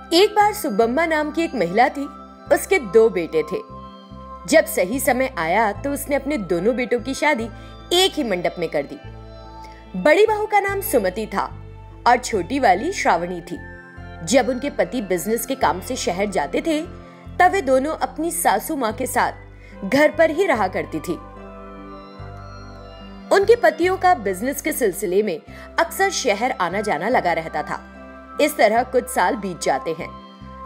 एक बार सुब्बम्मा नाम की एक महिला थी। उसके 2 बेटे थे। जब सही समय आया तो उसने अपने दोनों बेटों की शादी एक ही मंडप में कर दी। बड़ी बहू का नाम सुमति था और छोटी वाली श्रावणी थी। जब उनके पति बिजनेस के काम से शहर जाते थे तब वे दोनों अपनी सासू माँ के साथ घर पर ही रहा करती थी। उनके पतियों का बिजनेस के सिलसिले में अक्सर शहर आना जाना लगा रहता था। इस तरह कुछ साल बीत जाते हैं।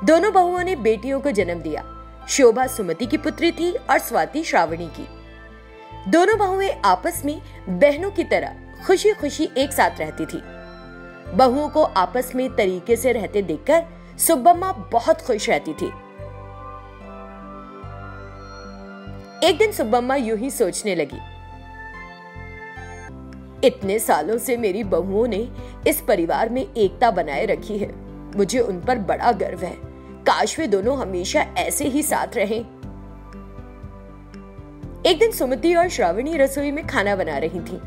दोनों बहुओं ने बेटियों को जन्म दिया। शोभा सुमति की पुत्री थी और स्वाति श्रावणी की। दोनों बहुएं आपस में बहनों की तरह खुशी खुशी एक साथ रहती थी। बहुओं को आपस में तरीके से रहते देखकर सुब्बम्मा बहुत खुश रहती थी। एक दिन सुब्बम्मा यूं ही सोचने लगी, इतने सालों से मेरी बहुओं ने इस परिवार में एकता बनाए रखी है। मुझे उन पर बड़ा गर्व है। काश वे दोनों हमेशा ऐसे ही साथ रहें। एक दिन सुमति और श्रावणी रसोई में खाना बना रही थी।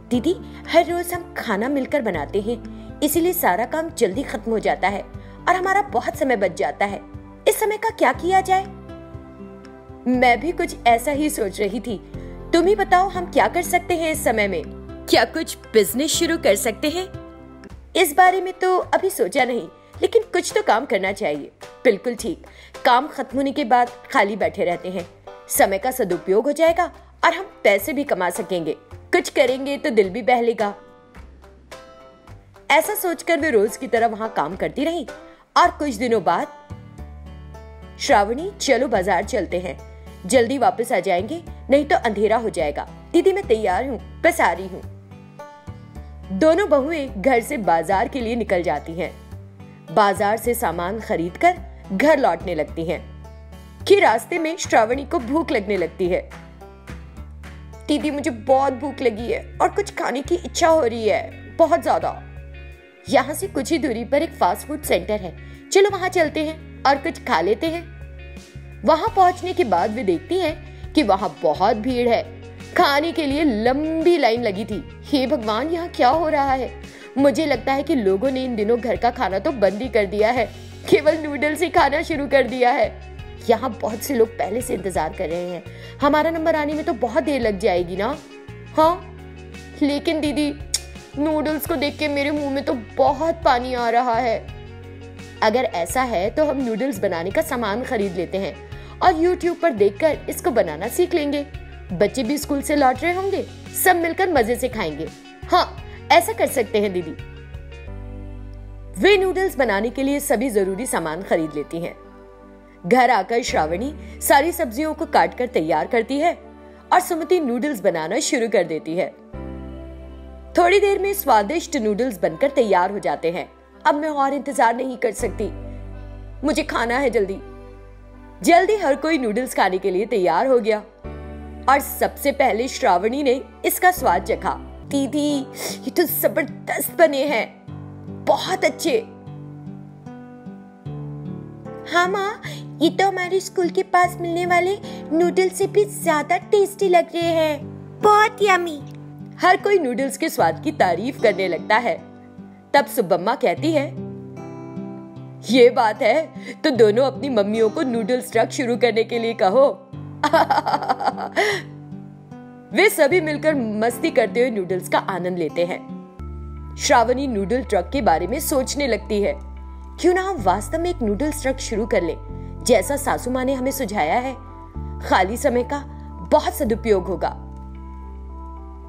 दीदी, हर रोज हम खाना मिलकर बनाते हैं, इसीलिए सारा काम जल्दी खत्म हो जाता है और हमारा बहुत समय बच जाता है। इस समय का क्या किया जाए? मैं भी कुछ ऐसा ही सोच रही थी। तुम ही बताओ, हम क्या कर सकते हैं इस समय में? क्या कुछ बिजनेस शुरू कर सकते हैं? इस बारे में तो अभी सोचा नहीं, लेकिन कुछ तो काम करना चाहिए। बिल्कुल ठीक। काम खत्म होने के बाद खाली बैठे रहते हैं, समय का सदुपयोग हो जाएगा और हम पैसे भी कमा सकेंगे। कुछ करेंगे तो दिल भी बहलेगा। ऐसा सोचकर वे रोज की तरह वहां काम करती रही। और कुछ दिनों बाद, श्रावणी, चलो बाजार चलते हैं, जल्दी वापस आ जाएंगे, नहीं तो अंधेरा हो जाएगा। दीदी, मैं तैयार हूँ, बस आ रही हूँ। दोनों बहुएं घर से बाजार के लिए निकल जाती हैं। बाजार से सामान खरीदकर घर लौटने लगती हैं कि रास्ते में श्रावणी को भूख लगने लगती है। दीदी, मुझे बहुत भूख लगी है और कुछ खाने की इच्छा हो रही है, बहुत ज्यादा। यहाँ से कुछ ही दूरी पर एक फास्ट फूड सेंटर है, चलो वहां चलते हैं और कुछ खा लेते हैं। वहां पहुंचने के बाद वे देखती हैं कि वहां बहुत भीड़ है। खाने के लिए लंबी लाइन लगी थी। हे भगवान, यहाँ क्या हो रहा है? मुझे लगता है कि लोगों ने इन दिनों घर का खाना तो बंद ही कर दिया है, केवल नूडल्स ही खाना शुरू कर दिया है। यहाँ बहुत से लोग पहले से इंतजार कर रहे हैं। हमारा नंबर आने में तो बहुत देर लग जाएगी ना? हाँ, लेकिन दीदी, नूडल्स को देख के मेरे मुंह में तो बहुत पानी आ रहा है। अगर ऐसा है तो हम नूडल्स बनाने का सामान खरीद लेते हैं और YouTube पर देखकर इसको बनाना सीख लेंगे। बच्चे भी स्कूल से लौट रहे होंगे, सब मिलकर मजे से खाएंगे। हाँ, ऐसा कर सकते हैं दीदी। वे नूडल्स बनाने के लिए सभी जरूरी सामान खरीद लेती हैं। घर आकर श्रावणी सारी सब्जियों को काटकर तैयार करती है और सुमति नूडल्स बनाना शुरू कर देती है। थोड़ी देर में स्वादिष्ट नूडल्स बनकर तैयार हो जाते हैं। अब मैं और इंतजार नहीं कर सकती, मुझे खाना है जल्दी। जल्दी हर कोई नूडल्स खाने के लिए तैयार हो गया और सबसे पहले श्रावणी ने इसका स्वाद चखा। दीदी, ये तो जबरदस्त बने हैं, बहुत अच्छे। हाँ माँ, ये तो हमारे स्कूल के पास मिलने वाले नूडल्स से भी ज्यादा टेस्टी लग रहे हैं, बहुत यम्मी। हर कोई नूडल्स के स्वाद की तारीफ करने लगता है। तब सुब्बम्मा कहती है, ये बात है तो दोनों अपनी मम्मियों को नूडल्स ट्रक शुरू करने के लिए कहो। वे सभी मिलकर मस्ती करते हुए नूडल्स का आनंद लेते हैं। श्रावणी नूडल ट्रक के बारे में सोचने लगती है, क्यों ना हम वास्तव में एक नूडल्स ट्रक शुरू कर ले, जैसा सासू माँ ने हमें सुझाया है। खाली समय का बहुत सदुपयोग होगा।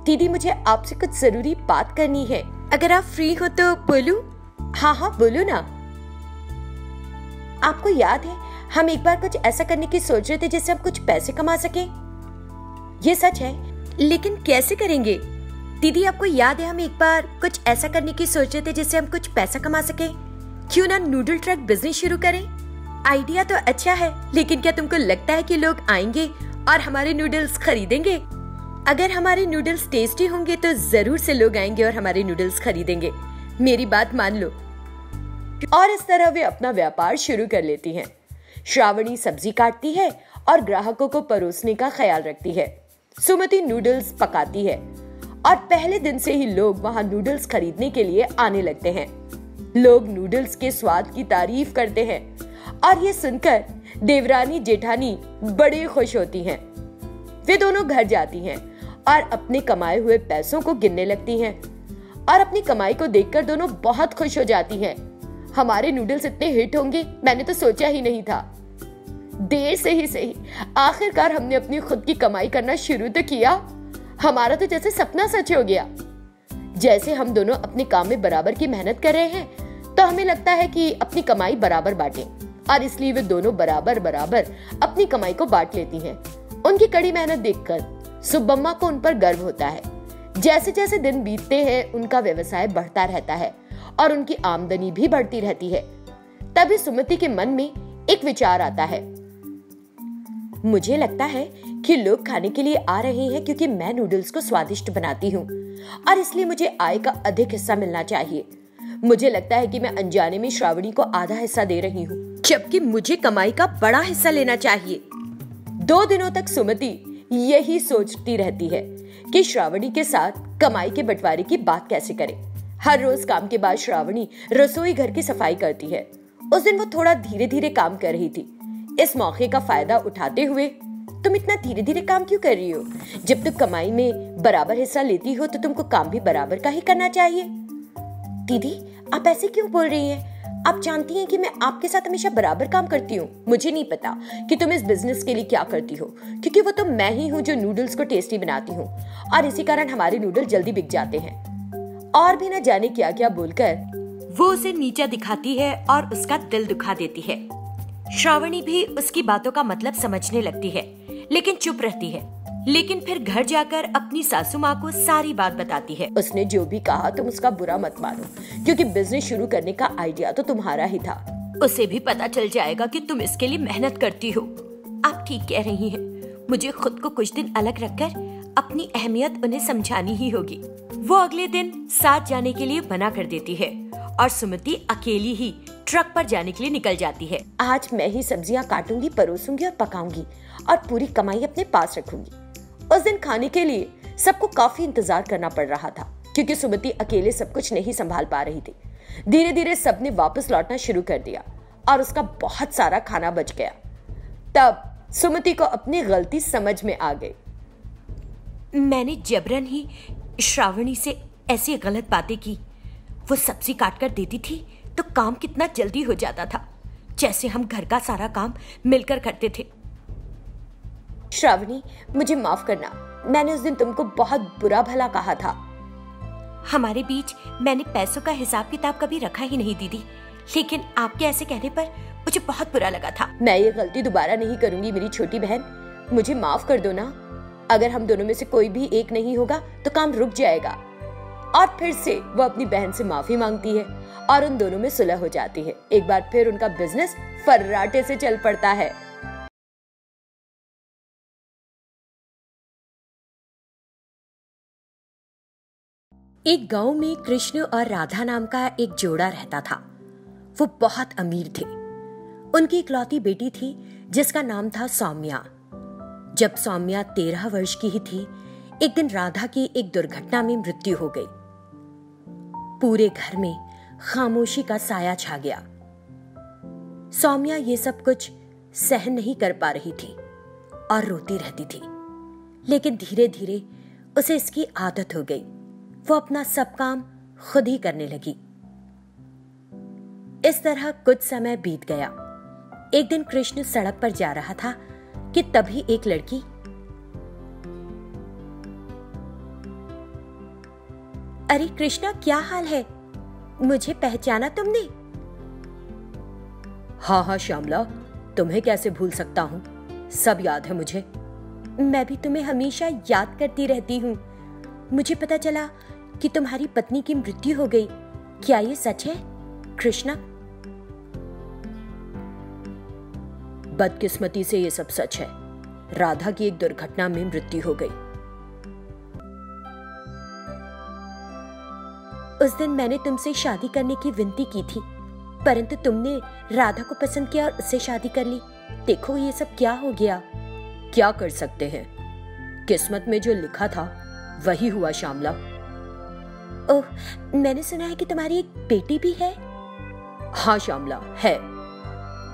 दीदी, मुझे आपसे कुछ जरूरी बात करनी है, अगर आप फ्री हो तो बोलूं? हाँ हाँ, बोलो ना। आपको याद है, हम एक बार कुछ ऐसा करने की सोच रहे थे जिससे हम कुछ पैसे कमा सके। ये सच है, लेकिन कैसे करेंगे? दीदी, आपको याद है, हम एक बार कुछ ऐसा करने की सोच रहे थे जिससे हम कुछ पैसा कमा सके। क्यों ना नूडल ट्रक बिजनेस शुरू करें? आइडिया तो अच्छा है, लेकिन क्या तुमको लगता है कि लोग आएंगे और हमारे नूडल्स खरीदेंगे? अगर हमारे नूडल्स टेस्टी होंगे तो जरूर से लोग आएंगे और हमारे नूडल्स खरीदेंगे। मेरी बात मान लो। और इस तरह वे अपना व्यापार शुरू कर लेती हैं। श्रावणी सब्जी काटती है और ग्राहकों को परोसने का ख्याल रखती है। सुमति नूडल्स पकाती है और पहले दिन से ही लोग वहां नूडल्स खरीदने के लिए आने लगते हैं। लोग नूडल्स के स्वाद की तारीफ करते हैं और ये सुनकर देवरानी जेठानी बड़ी खुश होती हैं। वे दोनों घर जाती हैं और अपने कमाए हुए पैसों को गिनने लगती हैं और अपनी कमाई को देखकर दोनों बहुत खुश हो जाती हैं। हमारे नूडल्स इतने हिट होंगे मैंने तो सोचा ही नहीं था। देर से ही सही, आखिरकार हमने अपनी खुद की कमाई करना शुरू तो किया। हमारा तो जैसे सपना सच हो गया। जैसे हम दोनों अपने काम में बराबर की मेहनत कर रहे हैं तो हमें लगता है कि अपनी कमाई बराबर बांटें और इसलिए वे दोनों बराबर बराबर अपनी कमाई को बांट लेती हैं। उनकी कड़ी मेहनत देखकर सुब्बम्मा को उन पर गर्व होता है। जैसे जैसे दिन बीतते हैं उनका व्यवसाय बढ़ता रहता है और उनकी आमदनी भी बढ़ती रहती है। तभी सुमति के मन में एक विचार आता है। मुझे लगता है कि लोग खाने के लिए आ रहे हैं क्योंकि मैं नूडल्स को स्वादिष्ट बनाती हूँ और इसलिए मुझे आय का अधिक हिस्सा मिलना चाहिए। मुझे लगता है कि मैं अनजाने में श्रावणी को आधा हिस्सा दे रही हूँ जबकि मुझे कमाई का बड़ा हिस्सा लेना चाहिए। 2 दिनों तक सुमति यही सोचती रहती है कि श्रावणी के साथ कमाई के बंटवारे की बात कैसे करे। हर रोज काम के बाद श्रावणी रसोई घर की सफाई करती है। उस दिन वो थोड़ा धीरे धीरे काम कर रही थी। इस मौके का फायदा उठाते हुए, तुम इतना धीरे धीरे काम क्यों कर रही हो? जब तुम कमाई में बराबर हिस्सा लेती हो तो तुमको काम भी बराबर का ही करना चाहिए। दीदी, आप ऐसे क्यों बोल रही हैं? आप जानती हैं कि मैं आपके साथ हमेशा बराबर काम करती हूँ। मुझे नहीं पता कि तुम इस बिजनेस के लिए क्या करती हो, क्योंकि वो तो मैं ही हूँ जो नूडल्स को टेस्टी बनाती हूँ और इसी कारण हमारे नूडल जल्दी बिक जाते हैं। और भी न जाने क्या क्या बोलकर वो उसे नीचा दिखाती है और उसका दिल दुखा देती है। श्रावणी भी उसकी बातों का मतलब समझने लगती है लेकिन चुप रहती है। लेकिन फिर घर जाकर अपनी सासू माँ को सारी बात बताती है। उसने जो भी कहा तुम उसका बुरा मत मानो, क्योंकि बिजनेस शुरू करने का आइडिया तो तुम्हारा ही था। उसे भी पता चल जाएगा कि तुम इसके लिए मेहनत करती हो। आप ठीक कह रही हैं। मुझे खुद को कुछ दिन अलग रखकर अपनी अहमियत उन्हें समझानी ही होगी। वो अगले दिन साथ जाने के लिए मना कर देती है और सुमति अकेली ही ट्रक पर जाने के लिए निकल जाती है। आज मैं ही सब्जियां काटूंगी, परोसूंगी और पकाऊंगी और पूरी कमाई अपने पास रखूंगी। उस दिन खाने के लिए सबको काफी इंतजार करना पड़ रहा था क्योंकि सुमति अकेले सब कुछ नहीं संभाल पा रही थी। धीरे धीरे सबने वापस लौटना शुरू कर दिया और उसका बहुत सारा खाना बच गया। तब सुमति को अपनी गलती समझ में आ गई। मैंने जबरन ही श्रावणी से ऐसी गलत बातें की। वो सब्जी काट कर देती थी तो काम कितना जल्दी हो जाता था, जैसे हम घर का सारा काम मिलकर करते थे। श्रावणी, मुझे माफ करना। मैंने उस दिन तुमको बहुत बुरा भला कहा था। हमारे बीच मैंने पैसों का हिसाब किताब कभी रखा ही नहीं दीदी, लेकिन आपके ऐसे कहने पर मुझे बहुत बुरा लगा था। मैं ये गलती दोबारा नहीं करूंगी मेरी छोटी बहन, मुझे माफ कर दो ना। अगर हम दोनों में से कोई भी एक नहीं होगा तो काम रुक जाएगा। और फिर से वो अपनी बहन से माफी मांगती है और उन दोनों में सुलह हो जाती है। एक बार फिर उनका बिजनेस फर्राटे से चल पड़ता है। एक गांव में कृष्ण और राधा नाम का एक जोड़ा रहता था। वो बहुत अमीर थे। उनकी इकलौती बेटी थी जिसका नाम था सौम्या। जब सौम्या 13 वर्ष की ही थी, एक दिन राधा की एक दुर्घटना में मृत्यु हो गई। पूरे घर में खामोशी का साया छा गया। सौम्या ये सब कुछ सहन नहीं कर पा रही थी और रोती रहती थी, लेकिन धीरे धीरे उसे इसकी आदत हो गई। वो अपना सब काम खुद ही करने लगी। इस तरह कुछ समय बीत गया। एक दिन कृष्ण सड़क पर जा रहा था कि तभी एक लड़की अरे कृष्णा, क्या हाल है? मुझे पहचाना तुमने? हाँ श्यामला, तुम्हें कैसे भूल सकता हूँ, सब याद है मुझे। मैं भी तुम्हें हमेशा याद करती रहती हूँ। मुझे पता चला कि तुम्हारी पत्नी की मृत्यु हो गई। क्या ये सच है कृष्णा? बदकिस्मती से ये सब सच है। राधा की एक दुर्घटना में मृत्यु हो गई। उस दिन मैंने तुमसे शादी करने की विनती की थी, परंतु तुमने राधा को पसंद किया और उससे शादी कर ली। देखो ये सब क्या हो गया। क्या कर सकते हैं, किस्मत में जो लिखा था वही हुआ श्यामला। ओह, मैंने सुना है कि तुम्हारी एक बेटी भी है। हाँ श्यामला, है।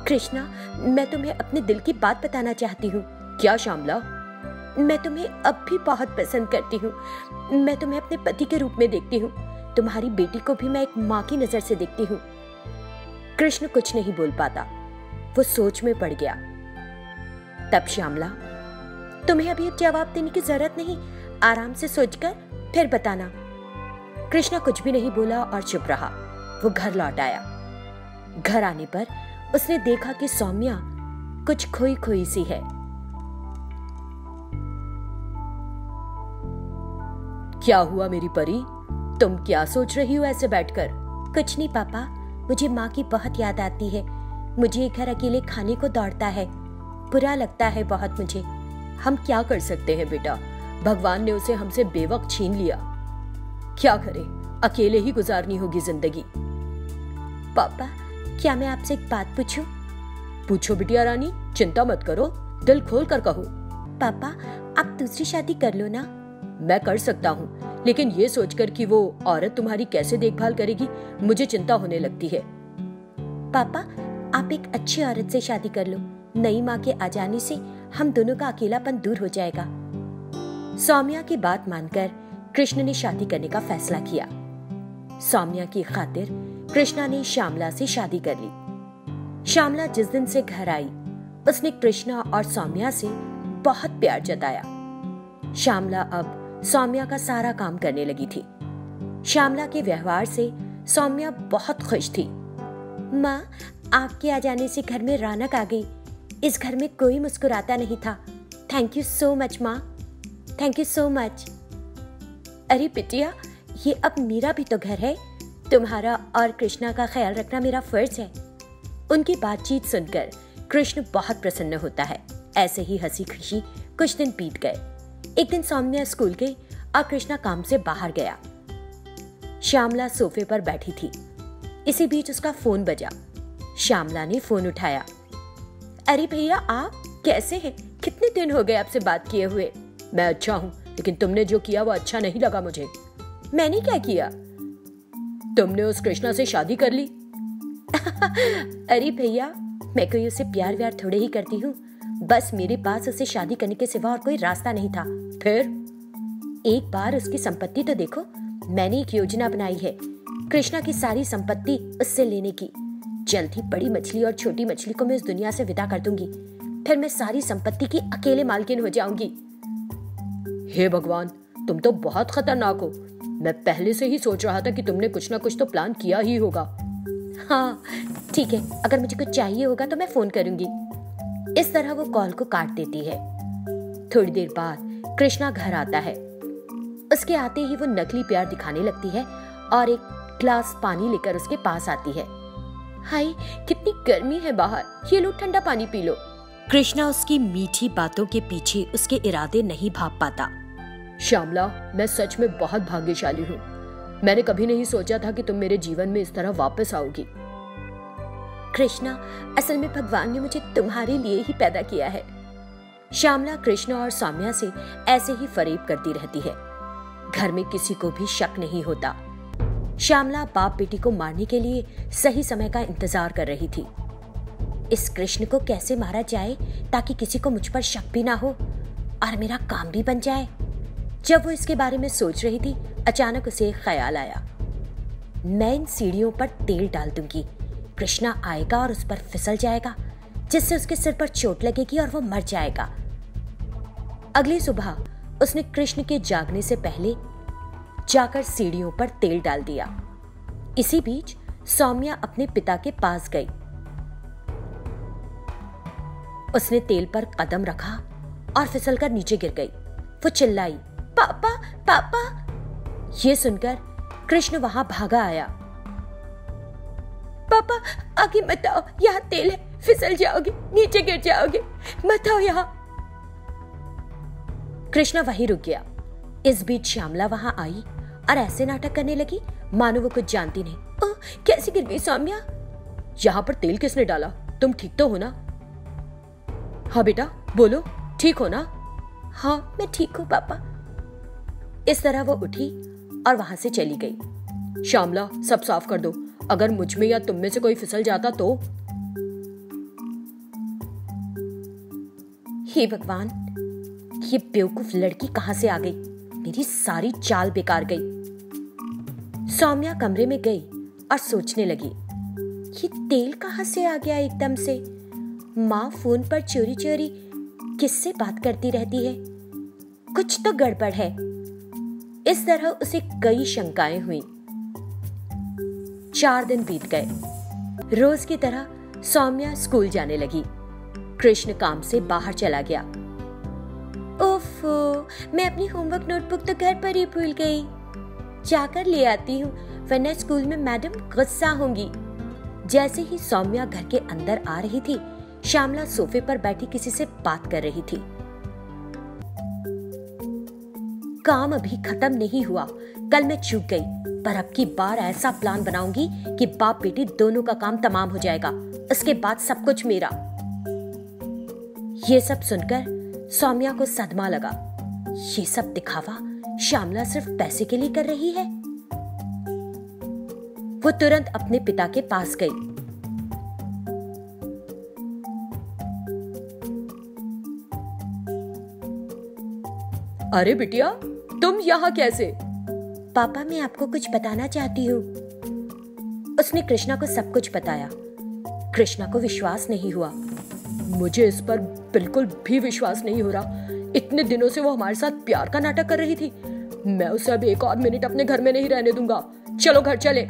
कृष्णा, मैं तुम्हें अपने दिल की बात बताना चाहती हूँ। क्या श्यामला? मैं तुम्हें अब भी बहुत पसंद करती हूँ। मैं तुम्हें अपने पति के रूप में देखती हूँ। तुम्हारी बेटी को भी मैं एक माँ की नजर से देखती हूँ। कृष्ण कुछ नहीं बोल पाता, वो सोच में पड़ गया। तब श्यामला, तुम्हें अभी जवाब देने की जरूरत नहीं, आराम से सोचकर फिर बताना। कृष्णा कुछ भी नहीं बोला और चुप रहा। वो घर लौट आया। घर आने पर उसने देखा कि सौम्या कुछ खोई खोई सी है। क्या हुआ मेरी परी? तुम क्या सोच रही हो ऐसे बैठकर? कुछ नहीं पापा, मुझे माँ की बहुत याद आती है। मुझे ये घर अकेले खाने को दौड़ता है, बुरा लगता है बहुत मुझे। हम क्या कर सकते हैं बेटा, भगवान ने उसे हमसे बेवक्त छीन लिया। क्या करें, अकेले ही गुजारनी होगी जिंदगी। पापा, क्या मैं आपसे एक बात पूछूं? पूछो बिटिया रानी, चिंता मत करो, दिल खोल कर कहो। पापा, आप दूसरी शादी कर लो ना। मैं कर सकता हूँ, लेकिन ये सोचकर कि वो औरत तुम्हारी कैसे देखभाल करेगी, मुझे चिंता होने लगती है। पापा, आप एक अच्छी औरत से शादी कर लो। नई माँ के आ जाने से हम दोनों का अकेलापन दूर हो जाएगा। सौम्या की बात मानकर कृष्ण ने शादी करने का फैसला किया। सौम्या की खातिर कृष्णा ने श्यामला से शादी कर ली। श्यामला जिस दिन से घर आई, उसने कृष्णा और सौम्या से बहुत प्यार जताया। श्यामला अब सौम्या का सारा काम करने लगी थी। श्यामला के व्यवहार से सौम्या बहुत खुश थी। माँ, आपके आ जाने से घर में रौनक आ गई। इस घर में कोई मुस्कुराता नहीं था। थैंक यू सो मच माँ, थैंक यू सो मच। अरे बिटिया, ये अब मेरा भी तो घर है। तुम्हारा और कृष्णा का ख्याल रखना मेरा फर्ज है। उनकी बातचीत सुनकर कृष्ण बहुत प्रसन्न होता है। ऐसे ही हंसी खुशी कुछ दिन बीत गए। एक दिन सौम्या स्कूल गई और कृष्णा काम से बाहर गया। श्यामला सोफे पर बैठी थी। इसी बीच उसका फोन बजा। श्यामला ने फोन उठाया। अरे भैया, आप कैसे हैं? कितने दिन हो गए आपसे बात किए हुए। मैं अच्छा हूँ, लेकिन तुमने जो किया वो अच्छा नहीं लगा मुझे। मैंने क्या किया? तुमने उस कृष्णा से शादी कर ली। अरे भैया, मैं कोई उसे प्यार व्यार थोड़े ही करती हूँ। बस मेरे पास उसे शादी करने के सिवा और कोई रास्ता नहीं था। फिर? एक बार उसकी संपत्ति तो देखो। मैंने एक योजना बनाई है कृष्णा की सारी संपत्ति उससे लेने की। जल्द ही बड़ी मछली और छोटी मछली को मैं इस दुनिया से विदा कर दूंगी। फिर मैं सारी संपत्ति की अकेले मालकिन हो जाऊंगी। हे भगवान, तुम तो बहुत खतरनाक हो। मैं पहले से ही सोच रहा था कि तुमने कुछ ना कुछ तो प्लान किया ही होगा। हाँ ठीक है, अगर मुझे कुछ चाहिए होगा तो मैं फोन करूंगी। इस तरह वो कॉल को काट देती है। थोड़ी देर बाद कृष्णा घर आता है। उसके आते ही वो नकली प्यार दिखाने लगती है और एक ग्लास पानी लेकर उसके पास आती है। हाय, कितनी गर्मी है बाहर, ये लो ठंडा पानी पी लो। कृष्णा उसकी मीठी बातों के पीछे उसके इरादे नहीं भाप पाता। श्यामला, मैं सच में बहुत भाग्यशाली हूँ। मैंने कभी नहीं सोचा था कि तुम मेरे जीवन में इस तरह वापस आओगी। कृष्णा, असल में भगवान ने मुझे तुम्हारे लिए ही पैदा किया है। श्यामला कृष्णा और सौम्या से ऐसे ही फरेब करती रहती है। घर में किसी को भी शक नहीं होता। श्यामला बाप बेटी को मारने के लिए सही समय का इंतजार कर रही थी। इस कृष्ण को कैसे मारा जाए ताकि किसी को मुझ पर शक भी ना हो और मेरा काम भी बन जाए। जब वो इसके बारे में सोच रही थी, अचानक उसे एक ख्याल आया। मैं इन सीढ़ियों पर तेल डाल दूंगी। कृष्णा आएगा और उस पर फिसल जाएगा, जिससे उसके सिर पर चोट लगेगी और वो मर जाएगा। अगली सुबह उसने कृष्ण के जागने से पहले जाकर सीढ़ियों पर तेल डाल दिया। इसी बीच सौम्या अपने पिता के पास गई। उसने तेल पर कदम रखा और फिसलकर नीचे गिर गई। वो चिल्लाई, पापा पापा। ये सुनकर कृष्ण वहां भागा आया। पापा, आगे मत आओ, यहाँ तेल है, फिसल जाओगे, नीचे गिर जाओगे, मत आओ यहाँ। कृष्णा वहीं रुक गया। इस बीच श्यामला वहां आई और ऐसे नाटक करने लगी मानो वो कुछ जानती नहीं। ओह, कैसे गिर गई सौम्या? यहाँ पर तेल किसने डाला? तुम ठीक तो हो ना? हाँ बेटा, बोलो, ठीक हो ना? हाँ, मैं ठीक हूँ पापा। इस तरह वो उठी और वहां से चली गई। श्यामला, सब साफ कर दो अगर मुझ में या तुम में से कोई फिसल जाता तो? हे भगवान, ये बेवकूफ लड़की कहां से आ गई? मेरी सारी चाल बेकार गई। सौम्या कमरे में गई और सोचने लगी, ये तेल कहां से आ गया एकदम से? माँ फोन पर चोरी चोरी किससे बात करती रहती है? कुछ तो गड़बड़ है। इस तरह उसे कई शंकाएं हुई। 4 दिन बीत गए। रोज की तरह सौम्या स्कूल जाने लगी। कृष्ण काम से बाहर चला गया। ओफो, मैं अपनी होमवर्क नोटबुक तो घर पर ही भूल गई। जाकर ले आती हूँ, वरना स्कूल में मैडम गुस्सा होंगी। जैसे ही सौम्या घर के अंदर आ रही थी, श्यामला सोफे पर बैठी किसी से बात कर रही थी। काम अभी खत्म नहीं हुआ। कल मैं चूक गई, पर अब की बार ऐसा प्लान बनाऊंगी कि बाप बेटी दोनों का काम तमाम हो जाएगा। उसके बाद सब कुछ मेरा। ये सब सुनकर सौम्या को सदमा लगा। ये सब दिखावा श्यामला सिर्फ पैसे के लिए कर रही है। वो तुरंत अपने पिता के पास गई। अरे बिटिया, तुम यहाँ कैसे? पापा, मैं आपको कुछ बताना चाहती हूँ। उसने कृष्णा को सब कुछ बताया। कृष्णा को विश्वास नहीं हुआ। मुझे इस पर बिल्कुल भी विश्वास नहीं हो रहा। इतने दिनों से वो हमारे साथ प्यार का नाटक कर रही थी। मैं उसे अब एक और मिनट अपने घर में नहीं रहने दूंगा। चलो घर चले।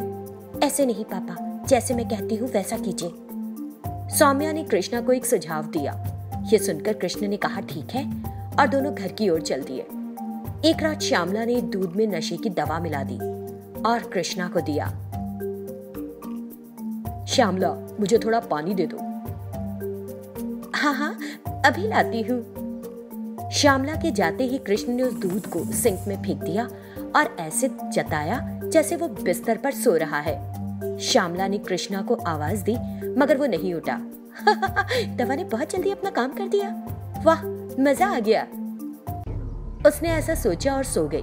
ऐसे नहीं पापा, जैसे मैं कहती हूँ वैसा कीजिए। सौम्या ने कृष्णा को एक सुझाव दिया। ये सुनकर कृष्ण ने कहा ठीक है, और दोनों घर की ओर चल दिए। एक रात श्यामला ने दूध में नशे की दवा मिला दी और कृष्णा को दिया। श्यामला, मुझे थोड़ा पानी दे दो। हाँ हाँ, अभी लाती हूँ। श्यामला के जाते ही कृष्ण ने उस दूध को सिंक में फेंक दिया और ऐसे जताया जैसे वो बिस्तर पर सो रहा है। श्यामला ने कृष्णा को आवाज दी, मगर वो नहीं उठा। दवा ने बहुत जल्दी अपना काम कर दिया। वाह, मजा आ गया। उसने ऐसा सोचा और सो गई।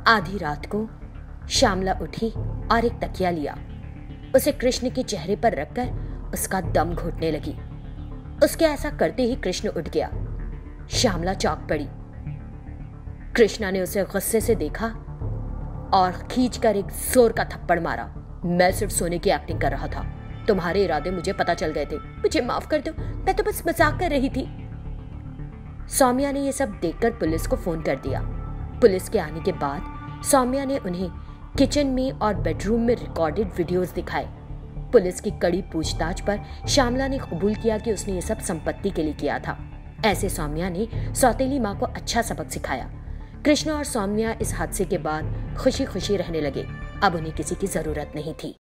आधी रात को श्यामला उठी और एक तकिया लिया। उसे कृष्ण के चेहरे पर रखकर उसका दम घुटने लगी। उसके ऐसा करते ही कृष्ण उठ गया। श्यामला चौंक पड़ी। कृष्णा ने उसे गुस्से से देखा और खींचकर एक जोर का थप्पड़ मारा। मैं सिर्फ सोने की एक्टिंग कर रहा था। तुम्हारे इरादे मुझे पता चल गए थे। मुझे माफ कर दो, मैं तो बस मजाक कर रही थी। सौम्या ने यह सब देखकर पुलिस को फोन कर दिया। पुलिस के आने के बाद सौम्या ने उन्हें किचन में और बेडरूम में रिकॉर्डेड वीडियोस दिखाए। पुलिस की कड़ी पूछताछ पर श्यामला ने कबूल किया कि उसने ये सब संपत्ति के लिए किया था। ऐसे सौम्या ने सौतेली माँ को अच्छा सबक सिखाया। कृष्ण और सौम्या इस हादसे के बाद खुशी खुशी रहने लगे। अब उन्हें किसी की जरूरत नहीं थी।